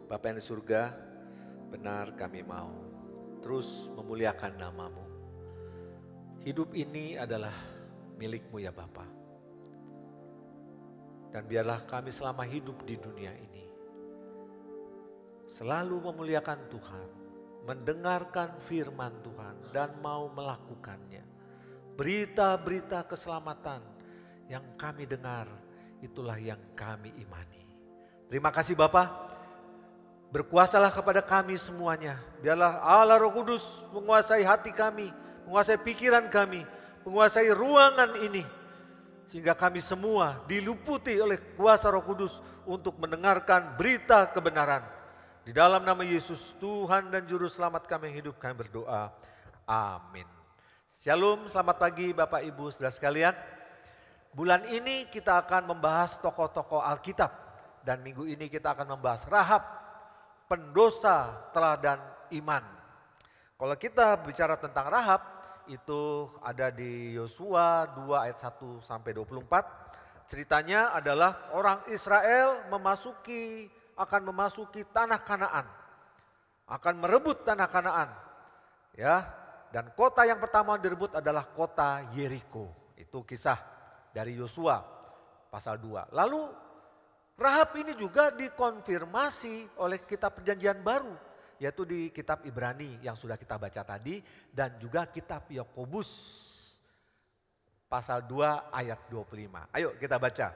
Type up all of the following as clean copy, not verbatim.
Bapa yang di surga, benar kami mau terus memuliakan nama-Mu. Hidup ini adalah milik-Mu ya Bapa. Dan biarlah kami selama hidup di dunia ini selalu memuliakan Tuhan, mendengarkan firman Tuhan dan mau melakukannya. Berita-berita keselamatan yang kami dengar, itulah yang kami imani. Terima kasih Bapa. Berkuasalah kepada kami semuanya. Biarlah Allah Roh Kudus menguasai hati kami, menguasai pikiran kami, menguasai ruangan ini. Sehingga kami semua diluputi oleh kuasa Roh Kudus untuk mendengarkan berita kebenaran. Di dalam nama Yesus, Tuhan dan Juru Selamat kami yang hidup, kami berdoa. Amin. Shalom, selamat pagi Bapak Ibu saudara sekalian. Bulan ini kita akan membahas tokoh-tokoh Alkitab. Dan minggu ini kita akan membahas Rahab, pendosa teladan iman. Kalau kita bicara tentang Rahab, itu ada di Yosua 2 ayat 1 sampai 24. Ceritanya adalah orang Israel akan memasuki tanah Kanaan. Akan merebut tanah Kanaan. Ya, dan kota yang pertama direbut adalah kota Yeriko. Itu kisah dari Yosua pasal 2. Lalu Rahab ini juga dikonfirmasi oleh kitab Perjanjian Baru, yaitu di kitab Ibrani yang sudah kita baca tadi dan juga kitab Yakobus pasal 2 ayat 25. Ayo kita baca.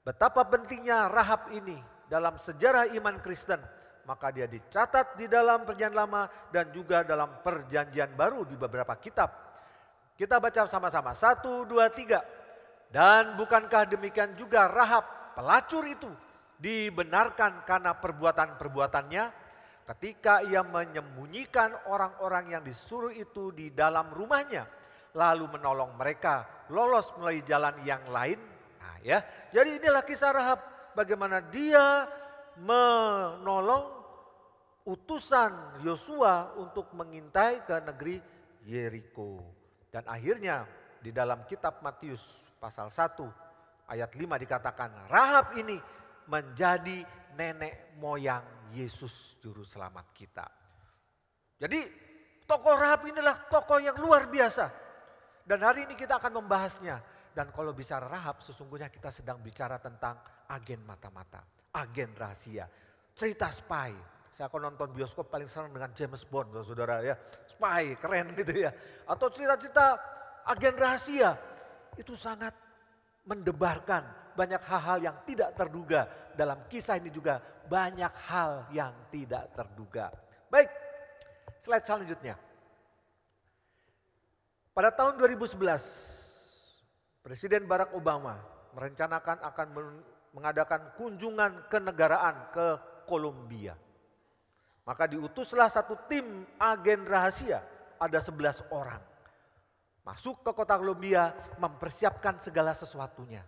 Betapa pentingnya Rahab ini dalam sejarah iman Kristen, maka dia dicatat di dalam Perjanjian Lama dan juga dalam Perjanjian Baru di beberapa kitab. Kita baca sama-sama. 1, 2, 3. Dan bukankah demikian juga Rahab pelacur itu dibenarkan karena perbuatan-perbuatannya ketika ia menyembunyikan orang-orang yang disuruh itu di dalam rumahnya, lalu menolong mereka lolos melalui jalan yang lain. Nah ya, jadi inilah kisah Rahab, bagaimana dia menolong utusan Yosua untuk mengintai ke negeri Yeriko. Dan akhirnya di dalam kitab Matius pasal 1 ayat 5 dikatakan Rahab ini menjadi nenek moyang Yesus Juru Selamat kita. Jadi tokoh Rahab inilah tokoh yang luar biasa. Dan hari ini kita akan membahasnya. Dan kalau bicara Rahab sesungguhnya kita sedang bicara tentang agen mata-mata, agen rahasia, cerita spy. Saya akan nonton bioskop paling senang dengan James Bond, saudara ya. Spy, keren gitu ya. Atau cerita-cerita agen rahasia, itu sangat mendebarkan banyak hal-hal yang tidak terduga. Dalam kisah ini juga banyak hal yang tidak terduga. Baik, slide selanjutnya. Pada tahun 2011, Presiden Barack Obama merencanakan akan mengadakan kunjungan kenegaraan ke Kolombia. Maka diutuslah satu tim agen rahasia, ada 11 orang. Masuk ke kota Kolombia, mempersiapkan segala sesuatunya.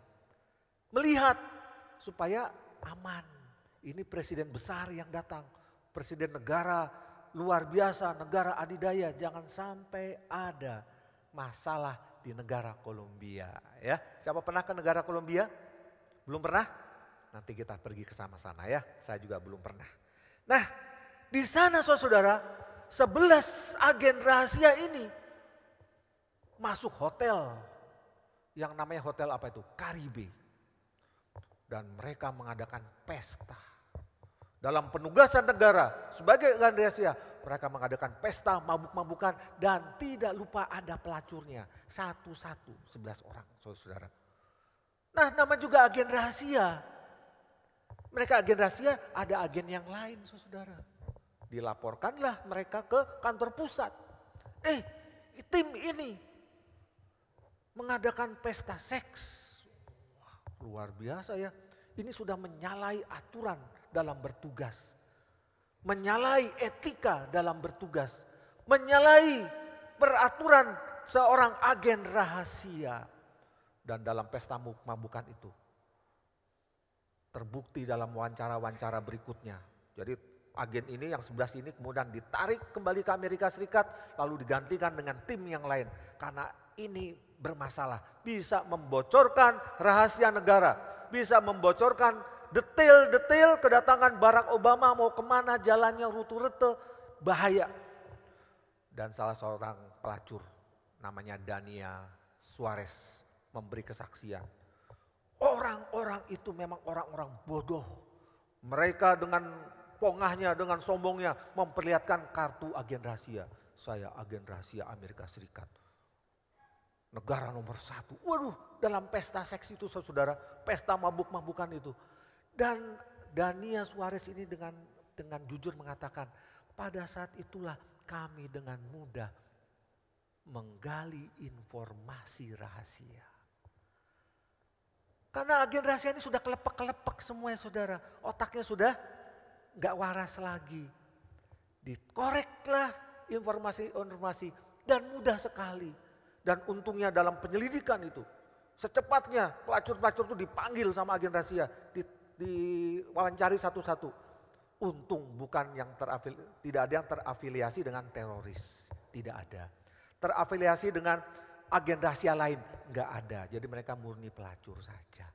Melihat supaya aman. Ini presiden besar yang datang. Presiden negara luar biasa, negara adidaya. Jangan sampai ada masalah di negara Kolombia. Ya, siapa pernah ke negara Kolombia? Belum pernah? Nanti kita pergi ke sana-sana ya. Saya juga belum pernah. Nah, di sana saudara, 11 agen rahasia ini masuk hotel yang namanya hotel apa itu? Caribe. Dan mereka mengadakan pesta. Dalam penugasan negara sebagai agen rahasia, mereka mengadakan pesta mabuk-mabukan dan tidak lupa ada pelacurnya. Satu-satu 11 orang saudara. Nah nama juga agen rahasia. Mereka agen rahasia, ada agen yang lain saudara. Dilaporkanlah mereka ke kantor pusat. Tim ini mengadakan pesta seks. Wah, luar biasa ya. Ini sudah menyalahi aturan dalam bertugas. Menyalahi etika dalam bertugas. Menyalahi peraturan seorang agen rahasia. Dan dalam pesta mabukan itu terbukti dalam wawancara-wawancara berikutnya. Jadi agen ini yang 11 ini kemudian ditarik kembali ke Amerika Serikat lalu digantikan dengan tim yang lain. Karena ini bermasalah, bisa membocorkan rahasia negara, bisa membocorkan detail-detail kedatangan Barack Obama mau kemana, jalannya rute-rute, bahaya. Dan salah seorang pelacur namanya Dania Suarez memberi kesaksian. Orang-orang itu memang orang-orang bodoh. Mereka dengan pongahnya, dengan sombongnya memperlihatkan kartu agen rahasia. Saya agen rahasia Amerika Serikat. Negara nomor 1. Waduh, dalam pesta seks itu saudara, pesta mabuk-mabukan itu. Dan Dania Suarez ini dengan jujur mengatakan, pada saat itulah kami dengan mudah menggali informasi rahasia. Karena agen rahasia ini sudah kelepek-kelepek semua ya saudara. Otaknya sudah gak waras lagi. Dikoreklah informasi-informasi dan mudah sekali. Dan untungnya dalam penyelidikan itu, secepatnya pelacur-pelacur itu dipanggil sama agen rahasia. Diwawancari satu-satu. Untung bukan yang tidak ada yang terafiliasi dengan teroris. Tidak ada. Terafiliasi dengan agen rahasia lain, enggak ada. Jadi mereka murni pelacur saja.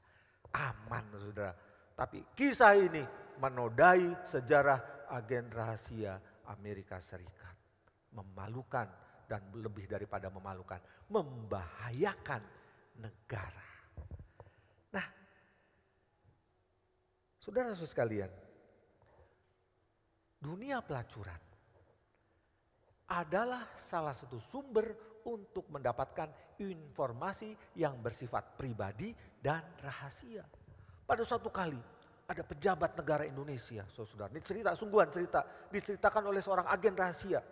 Aman saudara. Tapi kisah ini menodai sejarah agen rahasia Amerika Serikat. Memalukan dan lebih daripada memalukan. Membahayakan negara. Nah, saudara-saudara sekalian. Dunia pelacuran adalah salah satu sumber untuk mendapatkan informasi yang bersifat pribadi dan rahasia. Pada suatu kali ada pejabat negara Indonesia, saudara. Ini cerita, sungguhan cerita, diceritakan oleh seorang agen rahasia.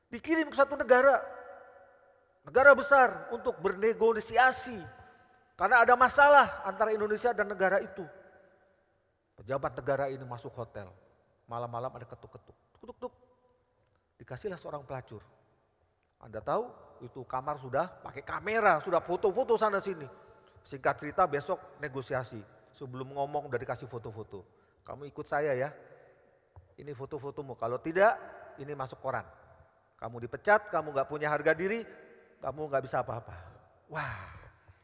Dikirim ke satu negara besar untuk bernegosiasi. Karena ada masalah antara Indonesia dan negara itu. Pejabat negara ini masuk hotel, malam-malam ada ketuk-ketuk. Tuk-tuk-tuk. Dikasihlah seorang pelacur. Anda tahu itu kamar sudah pakai kamera, sudah foto-foto sana sini. Singkat cerita besok negosiasi. Sebelum ngomong udah dikasih foto-foto. Kamu ikut saya ya. Ini foto-fotomu. Kalau tidak ini masuk koran. Kamu dipecat, kamu gak punya harga diri, kamu gak bisa apa-apa. Wah,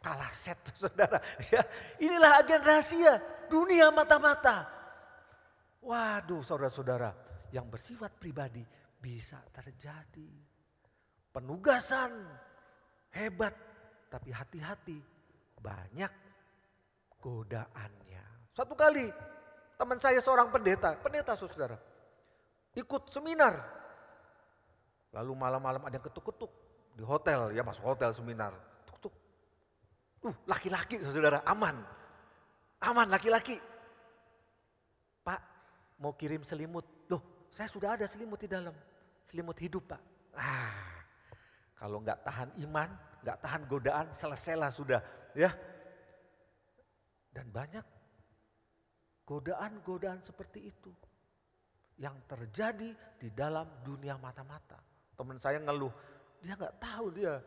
kalah set saudara. Ya, inilah agen rahasia dunia mata-mata. Waduh saudara-saudara, yang bersifat pribadi bisa terjadi. Penugasan hebat, tapi hati-hati banyak godaannya. Satu kali teman saya seorang pendeta saudara, ikut seminar. Lalu malam-malam ada yang ketuk-ketuk di hotel, ya masuk hotel seminar. Tuk-tuk. Laki-laki saudara, aman laki-laki. Pak, mau kirim selimut. Loh, saya sudah ada selimut di dalam, selimut hidup Pak. Kalau nggak tahan iman, nggak tahan godaan, selesailah sudah, ya. Dan banyak godaan-godaan seperti itu yang terjadi di dalam dunia mata-mata. Teman saya ngeluh, dia nggak tahu dia.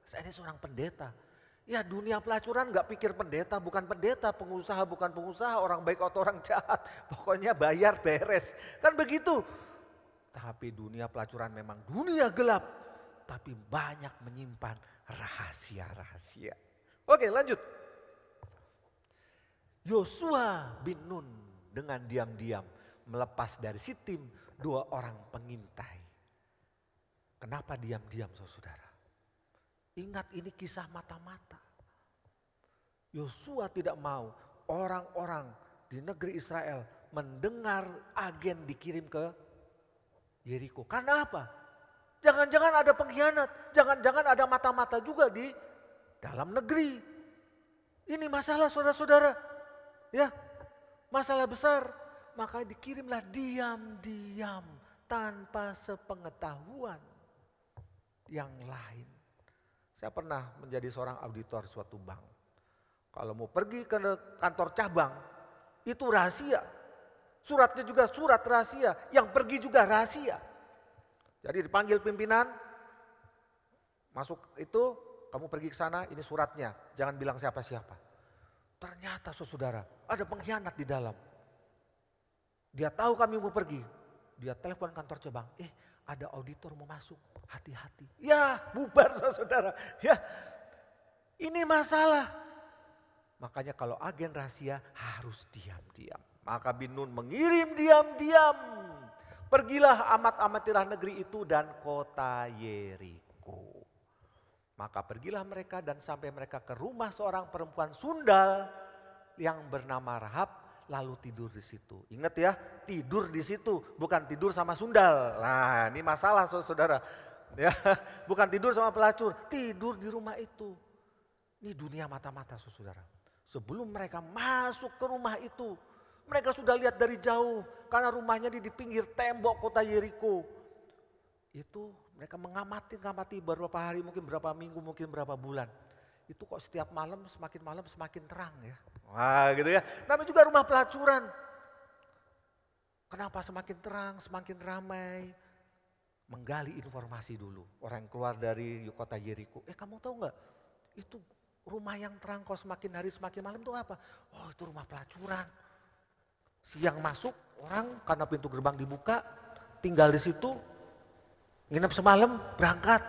Saya ini seorang pendeta. Ya dunia pelacuran nggak pikir pendeta, bukan pendeta, pengusaha bukan pengusaha, orang baik atau orang jahat. Pokoknya bayar beres, kan begitu. Tapi dunia pelacuran memang dunia gelap. Tapi banyak menyimpan rahasia-rahasia. Oke lanjut. Yosua bin Nun dengan diam-diam melepas dari Sitim 2 orang pengintai. Kenapa diam-diam saudara? Ingat ini kisah mata-mata. Yosua tidak mau orang-orang di negeri Israel mendengar agen dikirim ke Yeriko. Karena apa? Jangan-jangan ada pengkhianat, jangan-jangan ada mata-mata juga di dalam negeri. Ini masalah saudara-saudara, ya masalah besar. Maka dikirimlah diam-diam tanpa sepengetahuan yang lain. Saya pernah menjadi seorang auditor suatu bank. Kalau mau pergi ke kantor cabang, itu rahasia. Suratnya juga surat rahasia, yang pergi juga rahasia. Jadi dipanggil pimpinan, masuk itu, kamu pergi ke sana, ini suratnya, jangan bilang siapa-siapa. Ternyata saudara, ada pengkhianat di dalam. Dia tahu kami mau pergi, dia telepon kantor cabang, ada auditor mau masuk, hati-hati. Ya bubar saudara, ya ini masalah. Makanya kalau agen rahasia harus diam-diam. Maka bin Nun mengirim diam-diam. Pergilah amat-amatilah negeri itu dan kota Yeriko. Maka pergilah mereka dan sampai mereka ke rumah seorang perempuan sundal yang bernama Rahab, lalu tidur di situ. Ingat ya, tidur di situ, bukan tidur sama sundal. Nah, ini masalah saudara. Ya, bukan tidur sama pelacur, tidur di rumah itu. Ini dunia mata-mata saudara. Sebelum mereka masuk ke rumah itu, mereka sudah lihat dari jauh karena rumahnya di pinggir tembok kota Yeriko. Itu mereka mengamati beberapa hari, mungkin berapa minggu, mungkin berapa bulan. Itu kok setiap malam semakin terang ya. Wah gitu ya, namanya juga rumah pelacuran. Kenapa semakin terang, semakin ramai? Menggali informasi dulu. Orang yang keluar dari kota Yeriko, kamu tahu nggak? Itu rumah yang terang kok semakin hari semakin malam itu apa? Oh itu rumah pelacuran. Siang masuk orang karena pintu gerbang dibuka, tinggal di situ, nginep semalam, berangkat.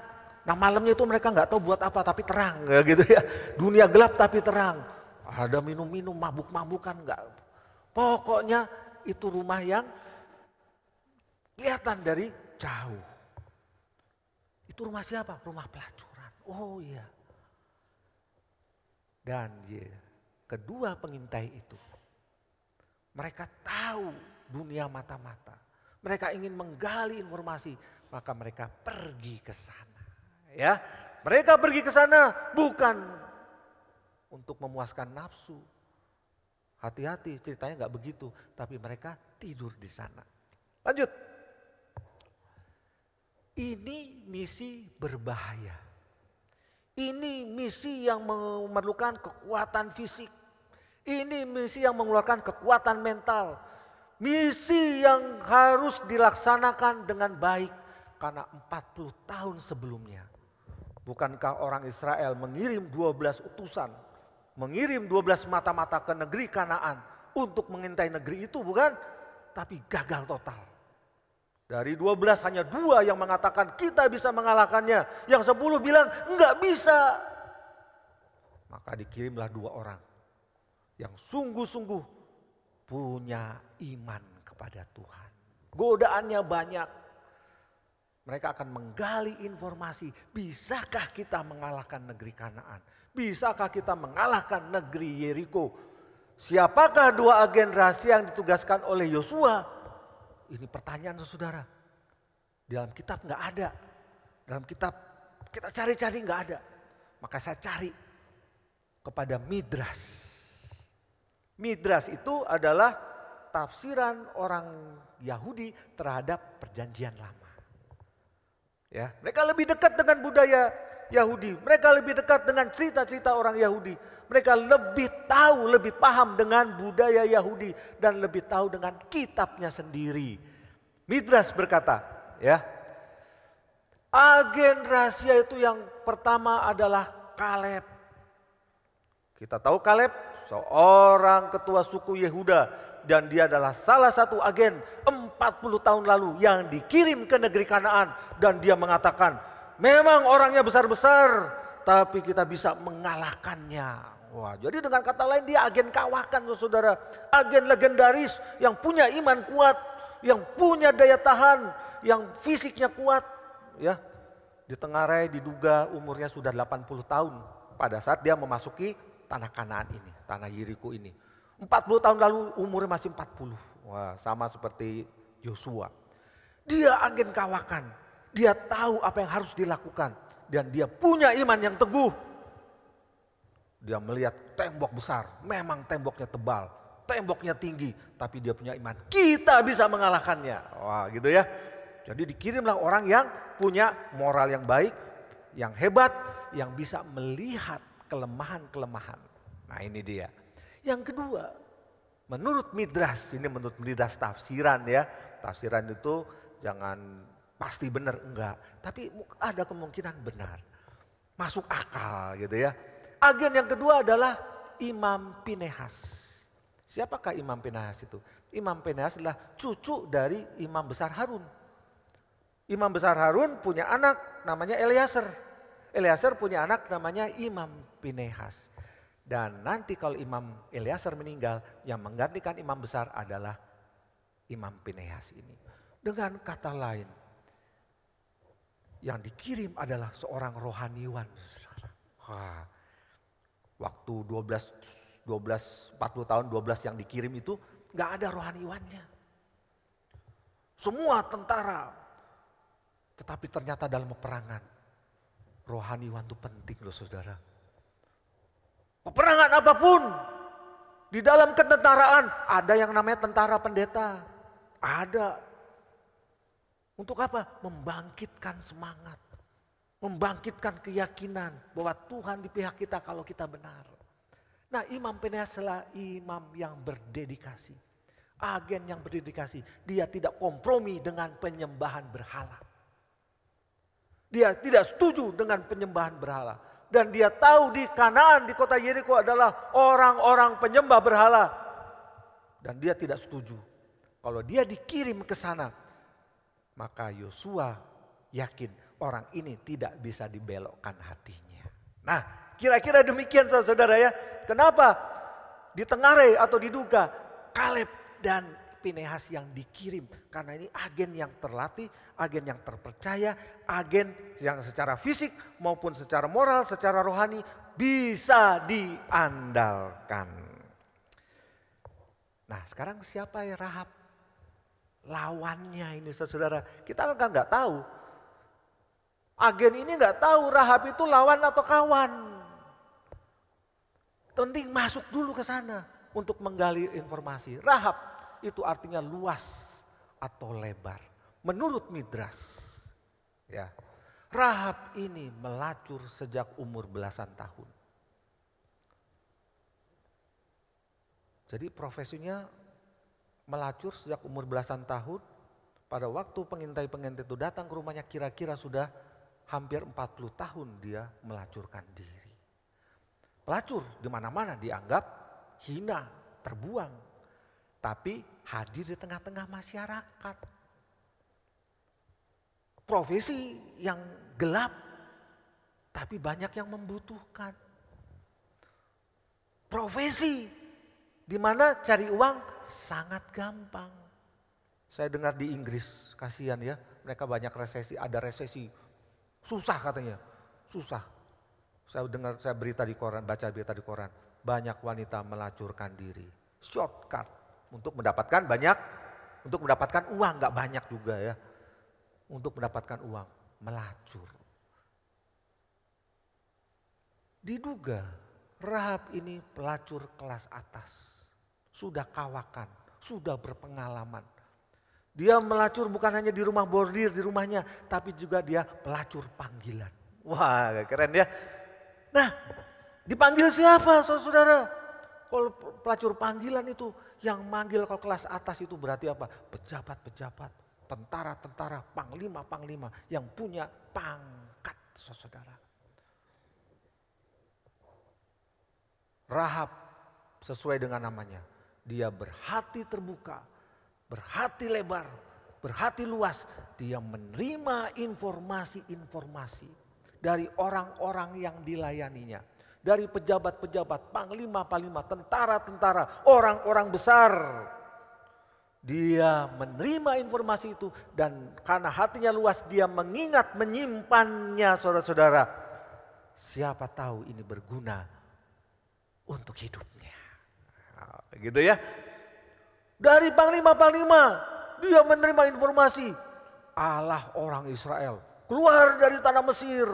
Nah malamnya itu mereka nggak tahu buat apa tapi terang gitu ya. Dunia gelap tapi terang. Ada minum-minum, mabuk-mabukan nggak. Pokoknya itu rumah yang kelihatan dari jauh. Itu rumah siapa? Rumah pelacuran. Oh iya. Dan kedua pengintai itu, mereka tahu dunia mata-mata. Mereka ingin menggali informasi, maka mereka pergi ke sana. Ya, mereka pergi ke sana bukan untuk memuaskan nafsu. Hati-hati, ceritanya nggak begitu, tapi mereka tidur di sana. Lanjut. Ini misi berbahaya. Ini misi yang memerlukan kekuatan fisik. Ini misi yang mengeluarkan kekuatan mental. Misi yang harus dilaksanakan dengan baik. Karena 40 tahun sebelumnya. Bukankah orang Israel mengirim 12 utusan. Mengirim 12 mata-mata ke negeri Kanaan. Untuk mengintai negeri itu bukan. Tapi gagal total. Dari 12 hanya 2 yang mengatakan kita bisa mengalahkannya. Yang 10 bilang enggak bisa. Maka dikirimlah 2 orang. Yang sungguh-sungguh punya iman kepada Tuhan. Godaannya banyak. Mereka akan menggali informasi. Bisakah kita mengalahkan negeri Kanaan? Bisakah kita mengalahkan negeri Yeriko? Siapakah 2 agen rahasia yang ditugaskan oleh Yosua? Ini pertanyaan saudara. Di dalam kitab nggak ada. Dalam kitab kita cari-cari nggak ada. Maka saya cari kepada Midras. Midras itu adalah tafsiran orang Yahudi terhadap perjanjian lama. Ya, mereka lebih dekat dengan budaya Yahudi. Mereka lebih dekat dengan cerita-cerita orang Yahudi. Mereka lebih tahu, lebih paham dengan budaya Yahudi dan lebih tahu dengan kitabnya sendiri. Midras berkata, ya, agen rahasia itu yang pertama adalah Kaleb. Kita tahu Kaleb seorang ketua suku Yehuda dan dia adalah salah satu agen 40 tahun lalu yang dikirim ke negeri Kanaan dan dia mengatakan, memang orangnya besar-besar tapi kita bisa mengalahkannya. Wah, jadi dengan kata lain dia agen kawakan saudara. Agen legendaris yang punya iman kuat, yang punya daya tahan, yang fisiknya kuat. Ya, ditengarai diduga umurnya sudah 80 tahun pada saat dia memasuki tanah Kanaan ini, tanah Yeriko ini. 40 tahun lalu umurnya masih 40. Wah, sama seperti Yosua. Dia agen kawakan, dia tahu apa yang harus dilakukan dan dia punya iman yang teguh. Dia melihat tembok besar, memang temboknya tebal, temboknya tinggi, tapi dia punya iman. Kita bisa mengalahkannya. Wah gitu ya. Jadi dikirimlah orang yang punya moral yang baik, yang hebat, yang bisa melihat kelemahan-kelemahan. Nah ini dia. Yang kedua, menurut Midras, ini menurut Midras tafsiran ya. Tafsiran itu jangan pasti benar, enggak. Tapi ada kemungkinan benar. Masuk akal gitu ya. Agen yang kedua adalah Imam Pinehas. Siapakah Imam Pinehas itu? Imam Pinehas adalah cucu dari Imam Besar Harun. Imam Besar Harun punya anak namanya Eleazar. Eleazar punya anak namanya Imam Pinehas. Dan nanti kalau Imam Eleazar meninggal, yang menggantikan imam besar adalah Imam Pinehas ini. Dengan kata lain, yang dikirim adalah seorang rohaniwan. Wah, waktu 40 tahun 12 yang dikirim itu gak ada rohaniwannya. Semua tentara. Tetapi ternyata dalam peperangan, rohaniwan itu penting loh saudara. Peperangan apapun, di dalam ketentaraan ada yang namanya tentara pendeta. Ada. Untuk apa? Membangkitkan semangat. Membangkitkan keyakinan bahwa Tuhan di pihak kita kalau kita benar. Nah, Imam Pinehas adalah imam yang berdedikasi. Agen yang berdedikasi. Dia tidak kompromi dengan penyembahan berhala. Dia tidak setuju dengan penyembahan berhala. Dan dia tahu di Kanaan, di kota Yeriko adalah orang-orang penyembah berhala. Dan dia tidak setuju. Kalau dia dikirim ke sana, maka Yosua yakin orang ini tidak bisa dibelokkan hatinya. Nah, kira-kira demikian saudara ya. Kenapa ditengarai atau diduga Kaleb dan Pinehas yang dikirim? Karena ini agen yang terlatih, agen yang terpercaya, agen yang secara fisik maupun secara moral, secara rohani bisa diandalkan. Nah, sekarang siapa ya Rahab? Lawannya ini saudara, kita kan nggak tahu. Agen ini nggak tahu Rahab itu lawan atau kawan. Penting masuk dulu ke sana untuk menggali informasi. Rahab itu artinya luas atau lebar. Menurut Midras, ya, Rahab ini melacur sejak umur belasan tahun. Jadi profesinya melacur sejak umur belasan tahun. Pada waktu pengintai-pengintai itu datang ke rumahnya, kira-kira sudah hampir 40 tahun dia melacurkan diri. Pelacur di mana-mana dianggap hina, terbuang. Tapi hadir di tengah-tengah masyarakat. Profesi yang gelap, tapi banyak yang membutuhkan. Profesi di mana cari uang sangat gampang. Saya dengar di Inggris, kasihan ya, mereka banyak resesi, ada resesi. Susah katanya, susah. Saya dengar, saya berita di koran, baca berita di koran, banyak wanita melacurkan diri. Shortcut untuk mendapatkan banyak, untuk mendapatkan uang, nggak banyak juga ya. Untuk mendapatkan uang, melacur. Diduga Rahab ini pelacur kelas atas. Sudah kawakan, sudah berpengalaman. Dia melacur bukan hanya di rumah bordir, di rumahnya, tapi juga dia pelacur panggilan. Wah, keren ya. Nah, dipanggil siapa saudara? Kalau pelacur panggilan itu yang manggil kalau kelas atas itu berarti apa? Pejabat-pejabat, tentara-tentara, panglima-panglima yang punya pangkat saudara. Rahab sesuai dengan namanya. Dia berhati terbuka, berhati lebar, berhati luas. Dia menerima informasi-informasi dari orang-orang yang dilayaninya. Dari pejabat-pejabat, panglima-panglima, tentara-tentara, orang-orang besar. Dia menerima informasi itu dan karena hatinya luas dia mengingat, menyimpannya saudara-saudara. Siapa tahu ini berguna untuk hidupnya. Gitu ya. Dari panglima-panglima dia menerima informasi. Allah orang Israel keluar dari tanah Mesir.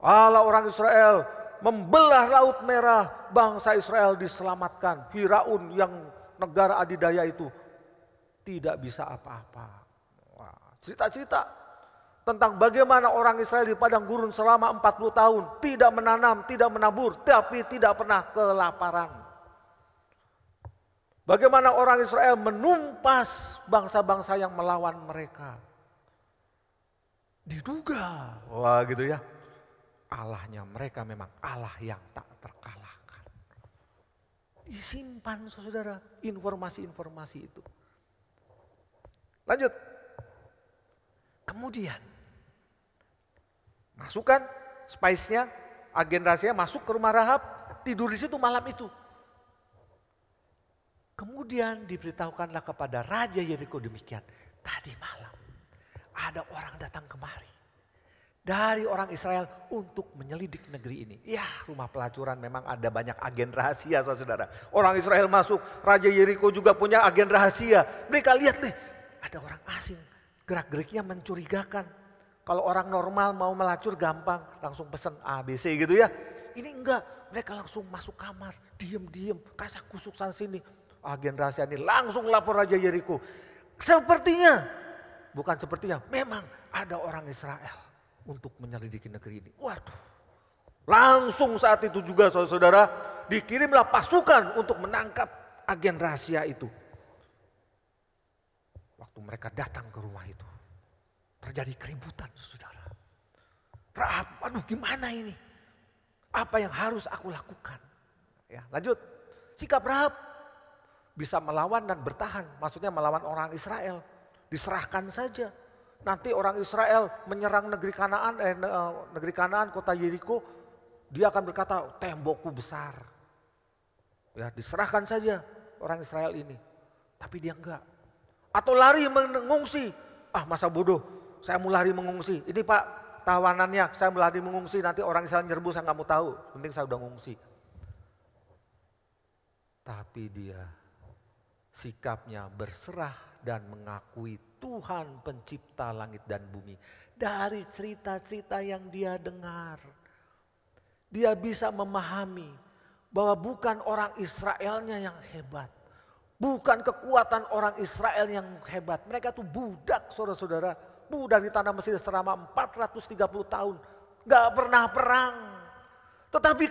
Allah orang Israel membelah Laut Merah, bangsa Israel diselamatkan. Firaun yang negara adidaya itu tidak bisa apa-apa. Cerita-cerita tentang bagaimana orang Israel di padang gurun selama 40 tahun tidak menanam, tidak menabur, tapi tidak pernah kelaparan. Bagaimana orang Israel menumpas bangsa-bangsa yang melawan mereka. Diduga, wah gitu ya. Allahnya mereka memang Allah yang tak terkalahkan. Disimpan saudara informasi-informasi itu. Lanjut. Kemudian masukkan spice-nya, agen rahasia masuk ke rumah Rahab. tidur di situ malam itu. Kemudian diberitahukanlah kepada Raja Yeriko demikian. Tadi malam ada orang datang kemari dari orang Israel untuk menyelidik negeri ini. Ya, rumah pelacuran memang ada banyak agen rahasia, saudara. Orang Israel masuk, Raja Yeriko juga punya agen rahasia. Mereka lihat nih, ada orang asing, gerak-geriknya mencurigakan. Kalau orang normal mau melacur gampang, langsung pesen A, B, C gitu ya. Ini enggak, mereka langsung masuk kamar, diem-diem, kasak kusuk sana sini. Agen rahasia ini langsung lapor Raja Yeriko. Sepertinya, bukan sepertinya, memang ada orang Israel untuk menyelidiki negeri ini. Waduh, langsung saat itu juga saudara-saudara dikirimlah pasukan untuk menangkap agen rahasia itu. Waktu mereka datang ke rumah itu, terjadi keributan saudara. Rahab, aduh gimana ini? Apa yang harus aku lakukan? Ya, lanjut, sikap Rahab bisa melawan dan bertahan, maksudnya melawan orang Israel. Diserahkan saja. Nanti orang Israel menyerang negeri Kanaan, kota Yeriko, dia akan berkata, tembokku besar. Ya, diserahkan saja orang Israel ini. Tapi dia enggak. Atau lari mengungsi. Ah, masa bodoh, saya mau lari mengungsi. Ini Pak tawanannya, saya mau lari mengungsi, nanti orang Israel nyerbu, saya nggak mau tahu. Penting saya udah ngungsi. Tapi dia sikapnya berserah dan mengakui Tuhan pencipta langit dan bumi. Dari cerita-cerita yang dia dengar, dia bisa memahami bahwa bukan orang Israelnya yang hebat. Bukan kekuatan orang Israel yang hebat. Mereka tuh budak saudara-saudara. Budak di tanah Mesir selama 430 tahun. Gak pernah perang. Tetapi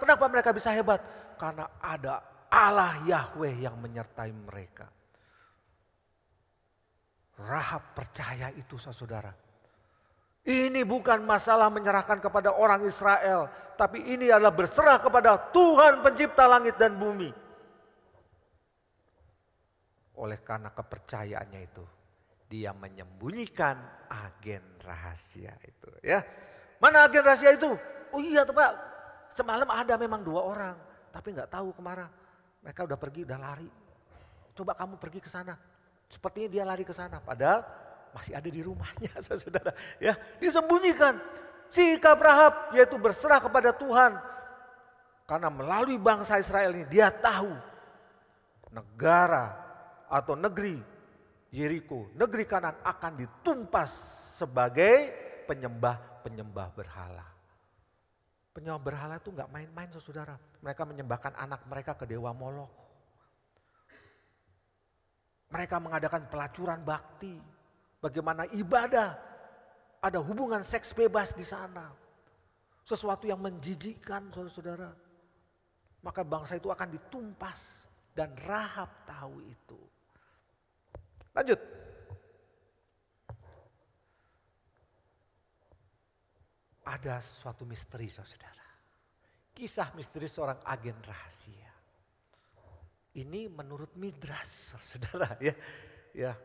kenapa mereka bisa hebat? Karena ada Allah Yahweh yang menyertai mereka. Rahab percaya itu saudara. Ini bukan masalah menyerahkan kepada orang Israel. Tapi ini adalah berserah kepada Tuhan pencipta langit dan bumi. Oleh karena kepercayaannya itu, dia menyembunyikan agen rahasia itu. Ya, mana agen rahasia itu? Oh iya Pak, semalam ada memang 2 orang. Tapi nggak tahu kemana. Mereka udah pergi, udah lari. Coba kamu pergi ke sana. Sepertinya dia lari ke sana, padahal masih ada di rumahnya, saudara. Ya, disembunyikan. Sikap Rahab yaitu berserah kepada Tuhan. Karena melalui bangsa Israel ini dia tahu negara atau negeri Yeriko, negeri Kanaan akan ditumpas sebagai penyembah berhala. Penyembah berhala itu nggak main-main, saudara. Mereka menyembahkan anak mereka ke dewa Molok. Mereka mengadakan pelacuran bakti. Bagaimana ibadah. Ada hubungan seks bebas di sana. Sesuatu yang menjijikkan saudara-saudara. Maka bangsa itu akan ditumpas. Dan Rahab tahu itu. Lanjut. Ada suatu misteri saudara. Kisah misteri seorang agen rahasia. Ini menurut Midras, saudara ya,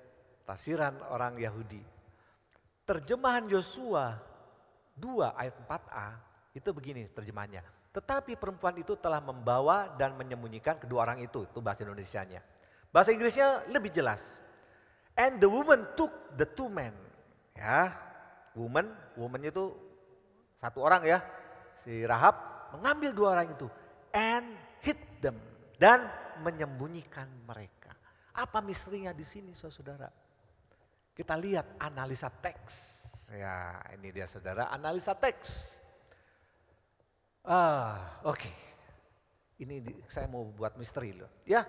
tafsiran orang Yahudi. Terjemahan Yosua 2 ayat 4a itu begini terjemahannya. Tetapi perempuan itu telah membawa dan menyembunyikan kedua orang itu bahasa Indonesianya. Bahasa Inggrisnya lebih jelas. And the woman took the 2 men. Ya, woman itu 1 orang ya. Si Rahab mengambil 2 orang itu and hid them dan menyembunyikan mereka. Apa misterinya di sini saudara? Kita lihat analisa teks. Ya, ini dia saudara, analisa teks. Oke. Ini saya mau buat misteri loh. Ya.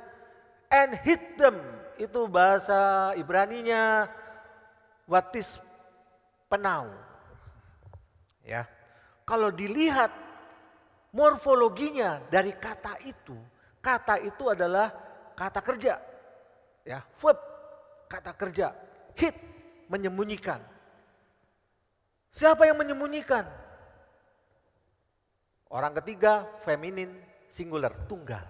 And hid them itu bahasa Ibraninya watis penau. Ya. Kalau dilihat morfologinya dari kata itu adalah kata kerja. Ya, verb, kata kerja. Hid, menyembunyikan. Siapa yang menyembunyikan? Orang ketiga, feminin, singular, tunggal.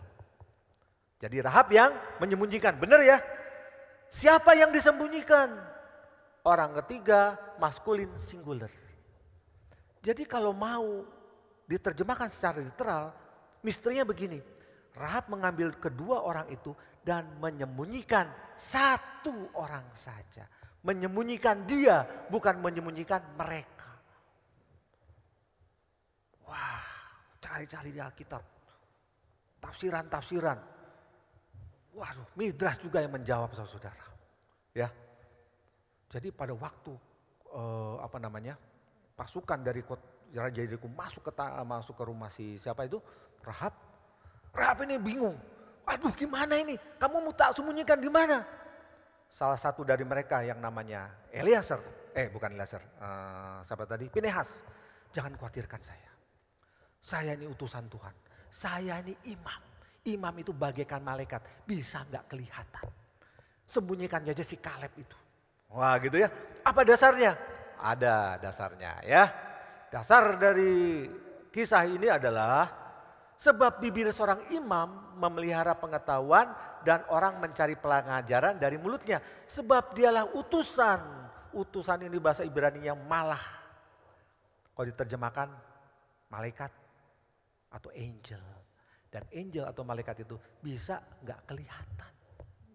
Jadi Rahab yang menyembunyikan, benar ya? Siapa yang disembunyikan? Orang ketiga, maskulin, singular. Jadi kalau mau diterjemahkan secara literal, Misterinya begini, Rahab mengambil kedua orang itu dan menyembunyikan satu orang saja. Menyembunyikan dia, bukan menyembunyikan mereka. Wah, cari-cari di Alkitab. Tafsiran-tafsiran. Waduh, Midrash juga yang menjawab saudara. Ya. Jadi pada waktu pasukan dari Raja Yeriko masuk ke rumah siapa itu? Rahab. Rahab ini bingung. Aduh, gimana ini? Kamu mau tak sembunyikan di mana? Salah satu dari mereka yang namanya Eliezer, bukan Eliezer, siapa tadi? Pinehas. Jangan khawatirkan saya. Saya ini utusan Tuhan. Saya ini imam. Imam itu bagaikan malaikat, bisa nggak kelihatan. Sembunyikan aja si Kaleb itu. Wah gitu ya. Apa dasarnya? Ada dasarnya ya. Dasar dari kisah ini adalah sebab bibir seorang imam memelihara pengetahuan dan orang mencari pengajaran dari mulutnya. Sebab dialah utusan. Utusan ini bahasa Ibrani-nya malah. Kalau diterjemahkan malaikat atau angel. Dan angel atau malaikat itu bisa gak kelihatan.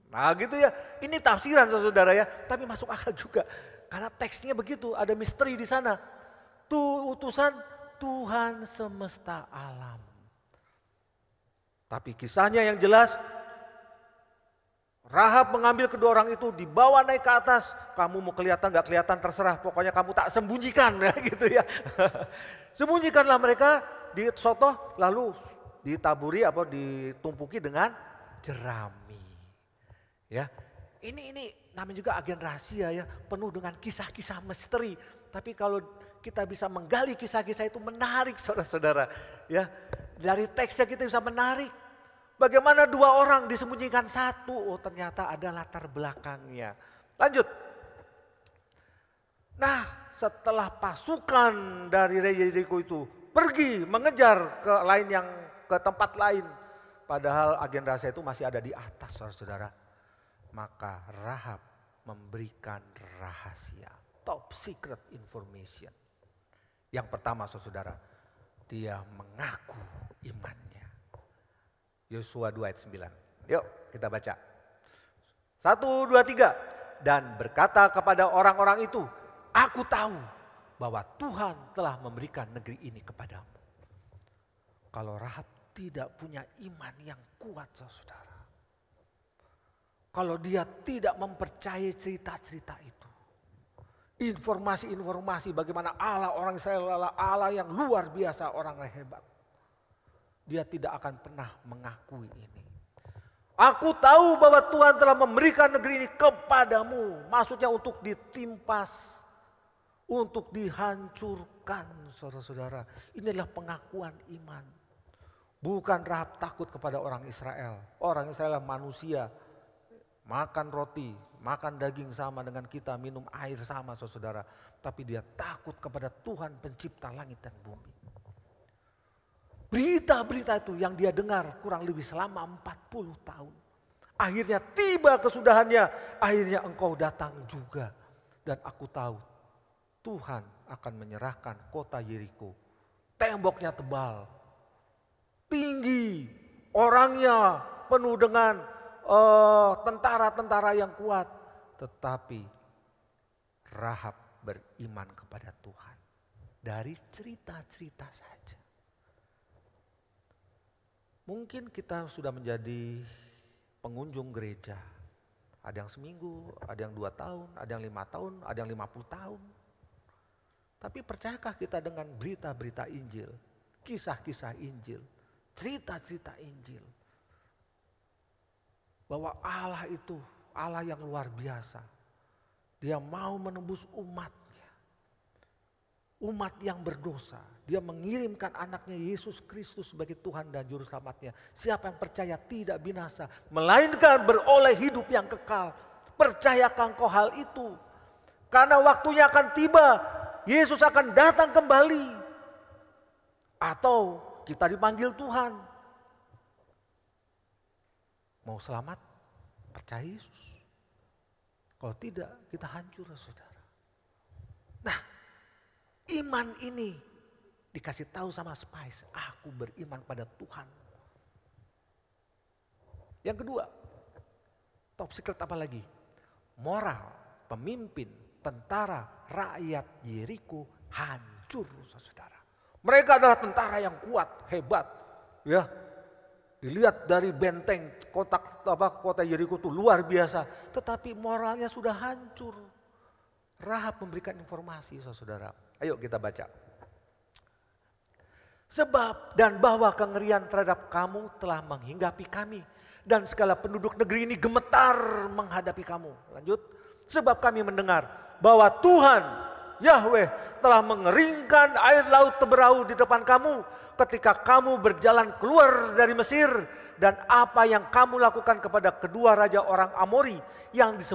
Nah gitu ya, ini tafsiran saudara ya. Tapi masuk akal juga. Karena teksnya begitu, ada misteri di sana. Tuh utusan Tuhan semesta alam. Tapi kisahnya yang jelas, Rahab mengambil kedua orang itu, dibawa naik ke atas. Kamu mau kelihatan gak kelihatan terserah, pokoknya kamu tak sembunyikan gitu ya. Sembunyikanlah mereka di sotoh, lalu ditaburi atau ditumpuki dengan jerami. Ya, ini namanya juga agen rahasia ya, penuh dengan kisah-kisah misteri. Tapi kalau kita bisa menggali kisah-kisah itu menarik saudara-saudara. Ya, dari teksnya kita bisa menarik. Bagaimana dua orang disembunyikan satu, oh ternyata ada latar belakangnya. Lanjut. Nah, setelah pasukan dari Raja Yeriko itu pergi mengejar ke tempat lain. Padahal agen rahasia itu masih ada di atas saudara-saudara. Maka Rahab memberikan rahasia, top secret information. Yang pertama saudara, dia mengaku imannya. Yosua 2 ayat 9. Yuk kita baca. 1, 2, 3. Dan berkata kepada orang-orang itu, aku tahu bahwa Tuhan telah memberikan negeri ini kepadamu. Kalau Rahab tidak punya iman yang kuat saudara. Kalau dia tidak mempercayai cerita-cerita itu. Informasi-informasi bagaimana Allah orang Israel adalah Allah yang luar biasa, orang yang hebat. Dia tidak akan pernah mengakui ini. Aku tahu bahwa Tuhan telah memberikan negeri ini kepadamu. Maksudnya untuk ditimpas, untuk dihancurkan saudara-saudara. Ini adalah pengakuan iman. Bukan Rahab takut kepada orang Israel. Orang Israel manusia. Makan roti, makan daging sama dengan kita, minum air sama saudara. Tapi dia takut kepada Tuhan pencipta langit dan bumi. Berita-berita itu yang dia dengar kurang lebih selama 40 tahun. Akhirnya tiba kesudahannya, akhirnya engkau datang juga. Dan aku tahu Tuhan akan menyerahkan kota Yeriko. Temboknya tebal, tinggi, orangnya penuh dengan tentara-tentara yang kuat. Tetapi Rahab beriman kepada Tuhan. Dari cerita-cerita saja. Mungkin kita sudah menjadi pengunjung gereja. Ada yang seminggu, ada yang 2 tahun, ada yang 5 tahun, ada yang 50 tahun. Tapi percayakah kita dengan berita-berita Injil, kisah-kisah Injil, cerita-cerita Injil? Bahwa Allah itu Allah yang luar biasa. Dia mau menembus umatnya. Umat yang berdosa. Dia mengirimkan anaknya Yesus Kristus sebagai Tuhan dan Juru Selamatnya. Siapa yang percaya tidak binasa, melainkan beroleh hidup yang kekal. Percayakan kau hal itu. Karena waktunya akan tiba, Yesus akan datang kembali. Atau kita dipanggil Tuhan. Mau selamat, percaya Yesus. Kalau tidak, kita hancur saudara. Nah, iman ini Dikasih tahu sama spies, aku beriman pada Tuhan. Yang kedua, top secret apa lagi? Moral, pemimpin, tentara, rakyat Yeriko hancur, saudara. Mereka adalah tentara yang kuat, hebat, ya. Dilihat dari benteng kota Yeriko itu luar biasa, tetapi moralnya sudah hancur. Rahab memberikan informasi, saudara. Ayo kita baca. Sebab dan bahwa kengerian terhadap kamu telah menghinggapi kami. Dan segala penduduk negeri ini gemetar menghadapi kamu. Lanjut. Sebab kami mendengar bahwa Tuhan, Yahweh telah mengeringkan air laut Teberau di depan kamu. Ketika kamu berjalan keluar dari Mesir. Dan apa yang kamu lakukan kepada kedua raja orang Amori yang di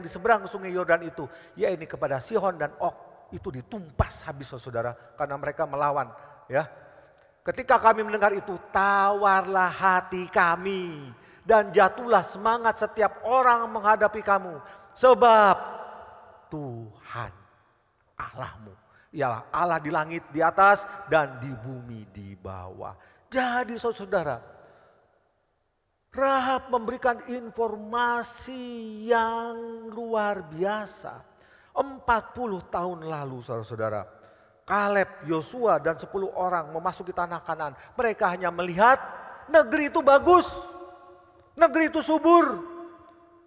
seberang sungai Yordan itu. Yaitu kepada Sihon dan Og. Itu ditumpas habis, saudara. Karena mereka melawan. Ya, ketika kami mendengar itu, tawarlah hati kami dan jatuhlah semangat setiap orang menghadapi kamu. Sebab Tuhan Allahmu ialah Allah di langit di atas dan di bumi di bawah. Jadi saudara, Rahab memberikan informasi yang luar biasa. 40 tahun lalu saudara-saudara, Kaleb, Yosua dan 10 orang memasuki tanah Kanaan. Mereka hanya melihat negeri itu bagus. Negeri itu subur.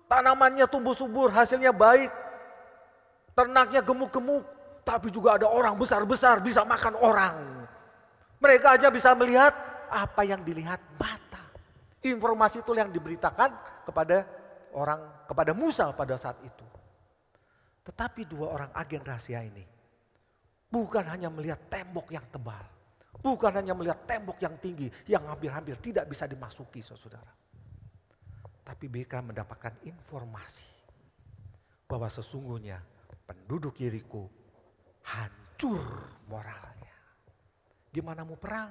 Tanamannya tumbuh subur, hasilnya baik. Ternaknya gemuk-gemuk. Tapi juga ada orang besar-besar bisa makan orang. Mereka aja bisa melihat apa yang dilihat mata. Informasi itu yang diberitakan kepada Musa pada saat itu. Tetapi 2 orang agen rahasia ini bukan hanya melihat tembok yang tebal. Bukan hanya melihat tembok yang tinggi. Yang hampir-hampir tidak bisa dimasuki, saudara. Tapi mereka mendapatkan informasi. Bahwa sesungguhnya penduduk Yeriko hancur moralnya. Gimana mau perang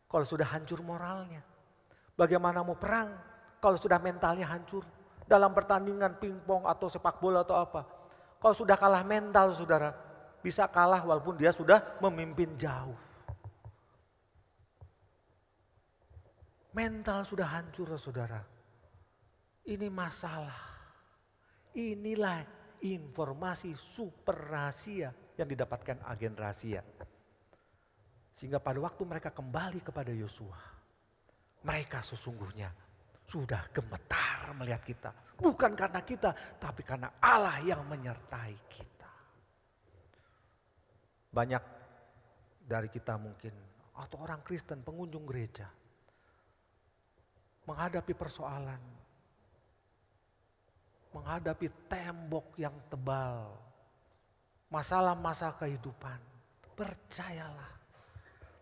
kalau sudah hancur moralnya? Bagaimana mau perang kalau sudah mentalnya hancur? Dalam pertandingan pingpong atau sepak bola atau apa. Kalau sudah kalah mental, saudara. Bisa kalah walaupun dia sudah memimpin jauh. Mental sudah hancur, saudara. Ini masalah. Inilah informasi super rahasia yang didapatkan agen rahasia. Sehingga pada waktu mereka kembali kepada Yosua, mereka sesungguhnya sudah gemetar melihat kita. Bukan karena kita, tapi karena Allah yang menyertai kita. Banyak dari kita mungkin, atau orang Kristen, pengunjung gereja, menghadapi persoalan, menghadapi tembok yang tebal, masalah-masalah kehidupan. Percayalah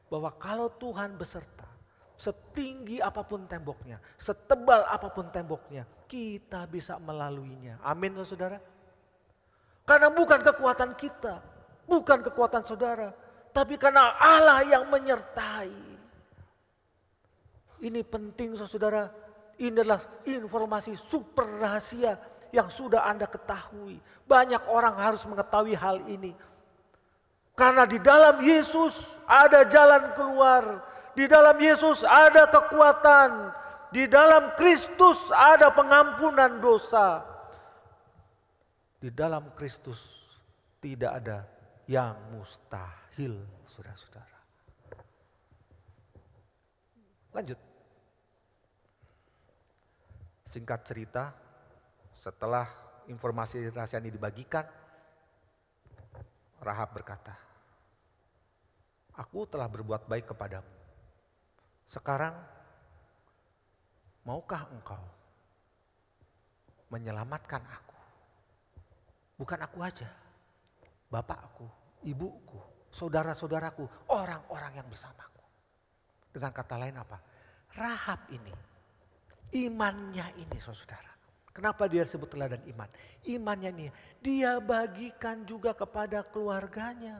bahwa kalau Tuhan beserta, setinggi apapun temboknya, setebal apapun temboknya, kita bisa melaluinya. Amin, saudara. Karena bukan kekuatan kita, bukan kekuatan saudara, tapi karena Allah yang menyertai. Ini penting, saudara. Ini adalah informasi super rahasia yang sudah Anda ketahui. Banyak orang harus mengetahui hal ini. Karena di dalam Yesus ada jalan keluar. Di dalam Yesus ada kekuatan. Di dalam Kristus ada pengampunan dosa. Di dalam Kristus tidak ada yang mustahil, saudara-saudara. Lanjut. Singkat cerita, setelah informasi rahasia ini dibagikan, Rahab berkata, aku telah berbuat baik kepadamu. Sekarang, maukah engkau menyelamatkan aku? Bukan aku aja, bapakku, ibuku, saudara-saudaraku, orang-orang yang bersamaku. Dengan kata lain apa? Rahab ini, imannya ini, saudara. Kenapa dia disebut teladan iman? Imannya ini, dia bagikan juga kepada keluarganya.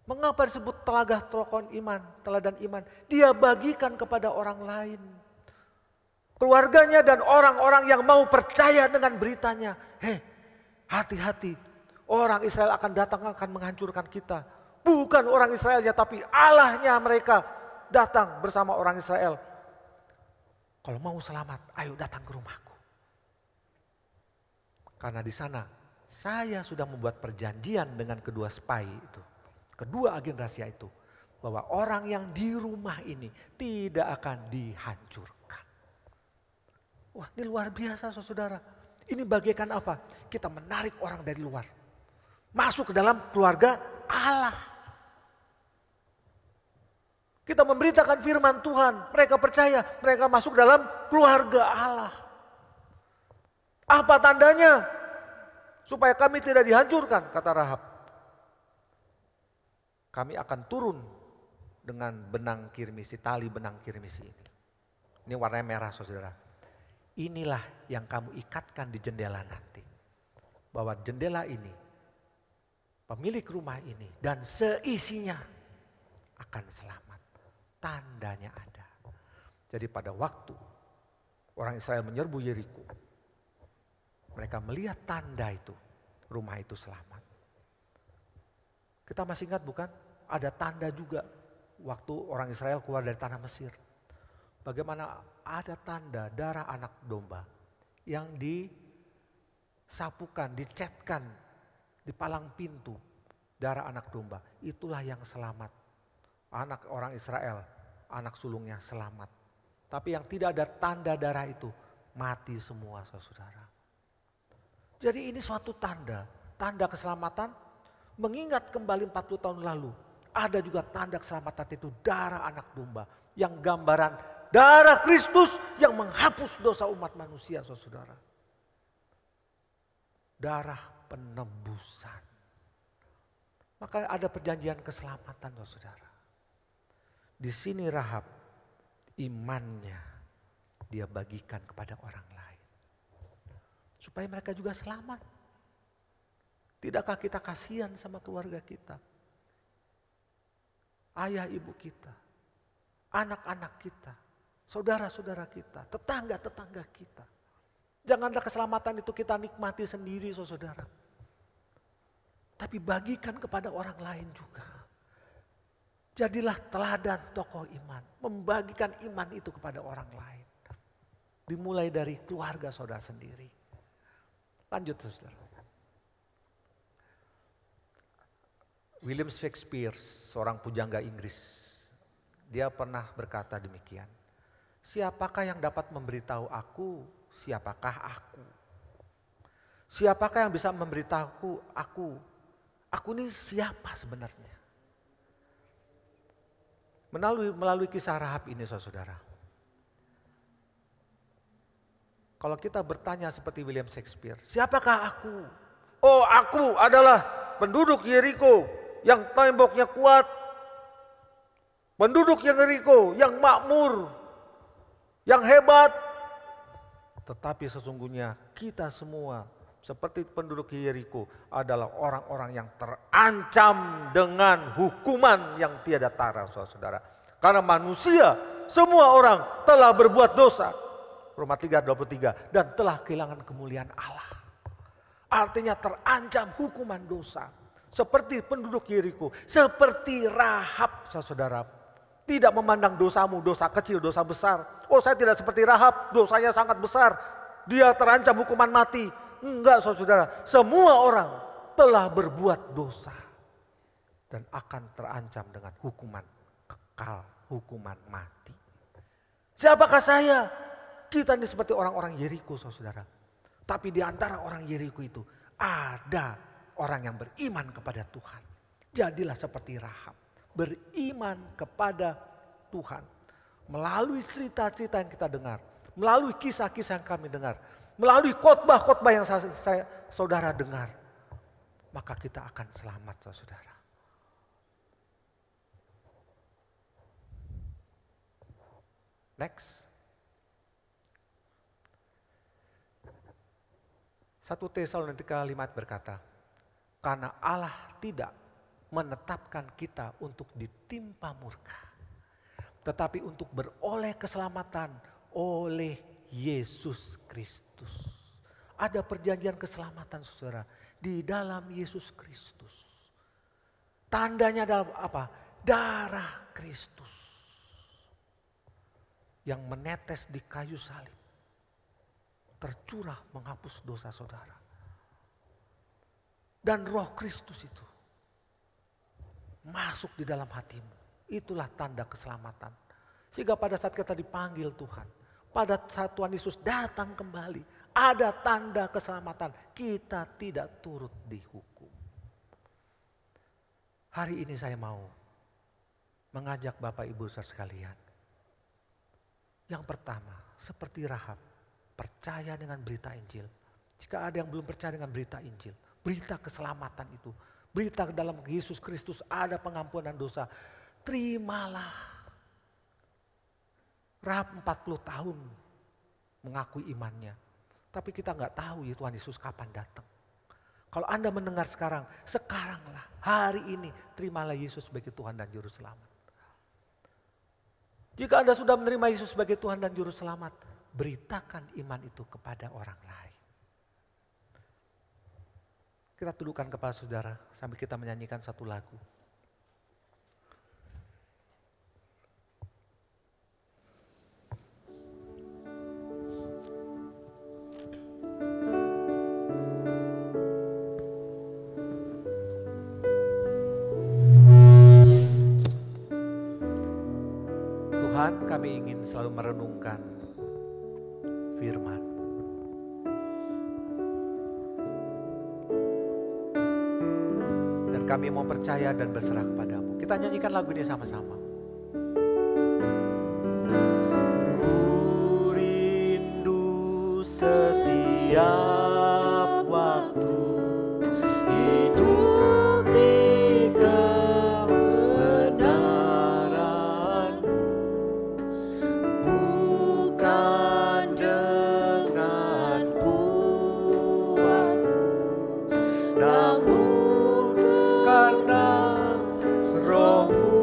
Mengapa disebut teladan iman? Dia bagikan kepada orang lain. Keluarganya dan orang-orang yang mau percaya dengan beritanya. Hei, hati-hati. Orang Israel akan datang, akan menghancurkan kita. Bukan orang Israelnya, tapi Allahnya mereka datang bersama orang Israel. Kalau mau selamat, ayo datang ke rumahku. Karena di sana saya sudah membuat perjanjian dengan kedua spai itu. Kedua agen rahasia itu. Bahwa orang yang di rumah ini tidak akan dihancurkan. Wah, ini luar biasa saudara. Ini bagaikan apa? Kita menarik orang dari luar. Masuk ke dalam keluarga Allah. Kita memberitakan firman Tuhan, mereka percaya, mereka masuk dalam keluarga Allah. Apa tandanya? Supaya kami tidak dihancurkan, kata Rahab. Kami akan turun dengan benang kirmisi, tali benang kirmisi ini. Ini warnanya merah saudara. Inilah yang kamu ikatkan di jendela nanti. Bahwa jendela ini, pemilik rumah ini dan seisinya akan selamat. Tandanya ada. Jadi pada waktu orang Israel menyerbu Yeriko, mereka melihat tanda itu, rumah itu selamat. Kita masih ingat bukan? Ada tanda juga waktu orang Israel keluar dari tanah Mesir. Bagaimana ada tanda darah anak domba yang disapukan, dicetkan di palang pintu darah anak domba. Itulah yang selamat. Anak orang Israel, anak sulungnya selamat. Tapi yang tidak ada tanda darah itu mati semua saudara. Jadi ini suatu tanda keselamatan. Mengingat kembali 40 tahun lalu, ada juga tanda keselamatan itu darah anak domba. Yang gambaran darah Kristus yang menghapus dosa umat manusia saudara. Darah penebusan. Maka ada perjanjian keselamatan saudara. Di sini Rahab imannya dia bagikan kepada orang lain. Supaya mereka juga selamat. Tidakkah kita kasihan sama keluarga kita? Ayah ibu kita, anak-anak kita, saudara-saudara kita, tetangga-tetangga kita. Janganlah keselamatan itu kita nikmati sendiri saudara. Tapi bagikan kepada orang lain juga. Jadilah teladan tokoh iman. Membagikan iman itu kepada orang lain. Dimulai dari keluarga saudara sendiri. Lanjut saudara. William Shakespeare, seorang pujangga Inggris. Dia pernah berkata demikian. Siapakah yang dapat memberitahu aku, siapakah aku? Siapakah yang bisa memberitahu aku? Aku ini siapa sebenarnya? Melalui kisah Rahab ini saudara. Kalau kita bertanya seperti William Shakespeare, siapakah aku? Oh, aku adalah penduduk Yeriko yang temboknya kuat. Penduduk yang Yeriko yang makmur, yang hebat. Tetapi sesungguhnya kita semua seperti penduduk Yeriko adalah orang-orang yang terancam dengan hukuman yang tiada tara saudara. Karena manusia, semua orang telah berbuat dosa. Roma 3:23 dan telah kehilangan kemuliaan Allah. Artinya terancam hukuman dosa. Seperti penduduk Yeriko, seperti Rahab saudara. Tidak memandang dosamu, dosa kecil, dosa besar. Oh saya tidak seperti Rahab, dosanya sangat besar. Dia terancam hukuman mati. Enggak saudara, semua orang telah berbuat dosa. Dan akan terancam dengan hukuman kekal, hukuman mati. Siapakah saya? Kita ini seperti orang-orang Yeriko saudara. Tapi di antara orang Yeriko itu ada orang yang beriman kepada Tuhan. Jadilah seperti Rahab. Beriman kepada Tuhan. Melalui cerita-cerita yang kita dengar. Melalui kisah-kisah yang kami dengar. Melalui khotbah-khotbah yang saudara dengar. Maka kita akan selamat saudara. Next. 1 Tesalonika 5 berkata, karena Allah tidak menetapkan kita untuk ditimpa murka, tetapi untuk beroleh keselamatan oleh Yesus Kristus. Ada perjanjian keselamatan saudara di dalam Yesus Kristus. Tandanya adalah apa? Darah Kristus yang menetes di kayu salib, tercurah menghapus dosa saudara. Dan Roh Kristus itu masuk di dalam hatimu. Itulah tanda keselamatan. Sehingga pada saat kita dipanggil Tuhan, pada saat Tuhan Yesus datang kembali, ada tanda keselamatan. Kita tidak turut dihukum. Hari ini saya mau mengajak Bapak Ibu saudara sekalian. Yang pertama, seperti Rahab, percaya dengan berita Injil. Jika ada yang belum percaya dengan berita Injil, berita keselamatan itu, berita dalam Yesus Kristus ada pengampunan dosa, terimalah. Rahab 40 tahun mengakui imannya. Tapi kita nggak tahu ya Tuhan Yesus kapan datang. Kalau Anda mendengar sekarang, sekaranglah, hari ini, terimalah Yesus sebagai Tuhan dan Juru Selamat. Jika Anda sudah menerima Yesus sebagai Tuhan dan Juru Selamat, beritakan iman itu kepada orang lain. Kita tundukkan kepala saudara sambil kita menyanyikan satu lagu. Tuhan, kami ingin selalu merenungkan firman. Dan kami mau percaya dan berserah kepadamu. Kita nyanyikan lagu ini sama-sama. Ku rindu setiap waktu hidup di kebenaran-Mu, bukan dengan kuatku, namun karena Roh-Mu,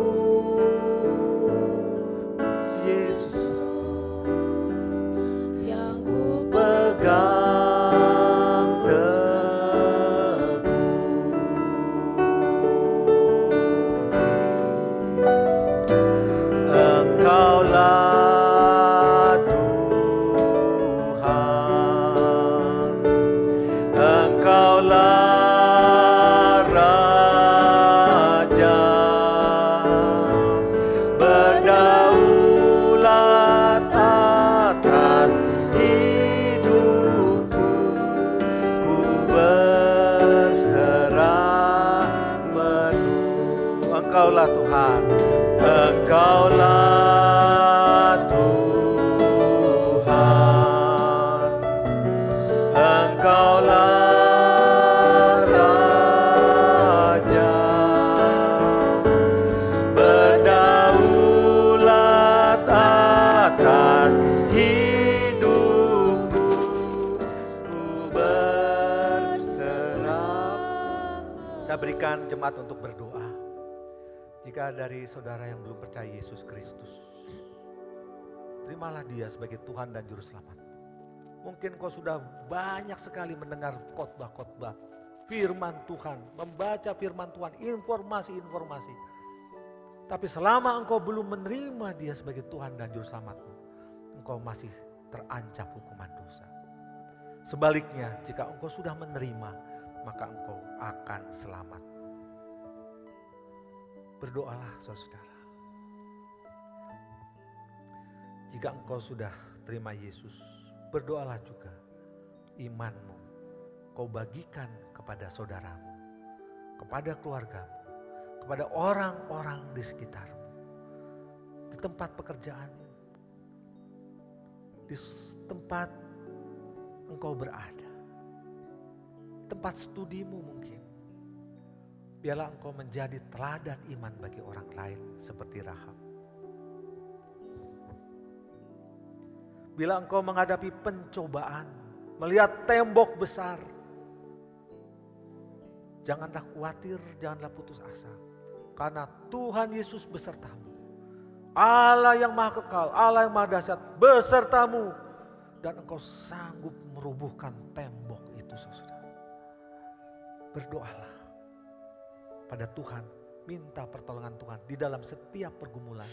Yesus, yang ku pegang teguh. Engkaulah Tuhan, Engkaulah Raja, berdaulat atas hidupku, ku berserah penuh. Engkaulah Tuhan, Engkaulah Tuhan, Engkaulah Raja, berdaulat atas hidupku, ku berserah. Saya berikan jemaat untuk berdoa. Jika dari saudara yang belum percaya Yesus Kristus, terimalah Dia sebagai Tuhan dan Juru Selamat. Mungkin kau sudah banyak sekali mendengar khotbah-khotbah firman Tuhan, membaca firman Tuhan, informasi-informasi. Tapi selama engkau belum menerima Dia sebagai Tuhan dan Juru Selamatmu, engkau masih terancam hukuman dosa. Sebaliknya, jika engkau sudah menerima, maka engkau akan selamat. Berdoalah saudara. Jika engkau sudah terima Yesus, berdoalah juga imanmu kau bagikan kepada saudaramu, kepada keluargamu, kepada orang-orang di sekitarmu, di tempat pekerjaanmu, di tempat engkau berada, tempat studimu mungkin. Biarlah engkau menjadi teladan iman bagi orang lain seperti Rahab. Bila engkau menghadapi pencobaan, melihat tembok besar, janganlah khawatir, janganlah putus asa. Karena Tuhan Yesus besertamu. Allah yang maha kekal, Allah yang maha dahsyat besertamu. Dan engkau sanggup merubuhkan tembok itu saudara. Berdoalah pada Tuhan minta pertolongan Tuhan di dalam setiap pergumulan.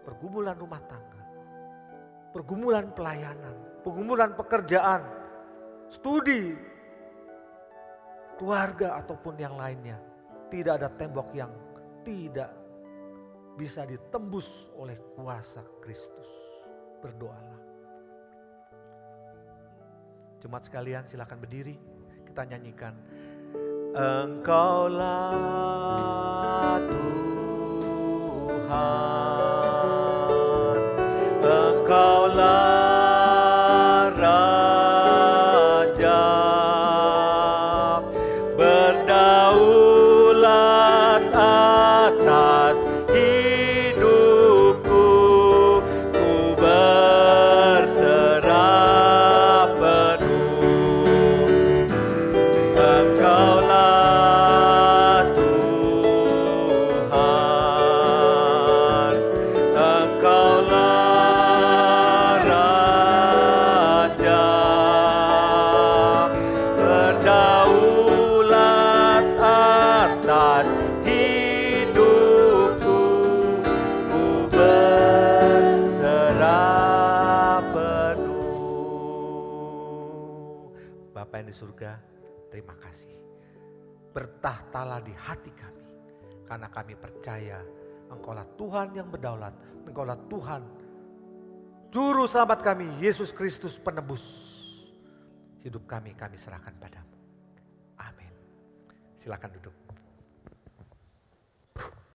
Pergumulan rumah tangga, pergumulan pelayanan, pergumulan pekerjaan, studi, keluarga ataupun yang lainnya. Tidak ada tembok yang tidak bisa ditembus oleh kuasa Kristus. Berdoalah. Jemaat sekalian silakan berdiri, kita nyanyikan. Engkaulah Tuhan, Engkaulah Raja, berdaulat atas hidupku, ku berserah penuh. Engkaulah Tuhan, Engkaulah Raja, berdaulat atas hidupku, ku berserah penuh. Bapa yang di surga, terima kasih. Bertahtalah di hati kami, karena kami percaya Engkaulah Tuhan yang berdaulat, Engkaulah Tuhan Juru Selamat kami, Yesus Kristus penebus. Hidup kami serahkan padamu. Amin. Silakan duduk.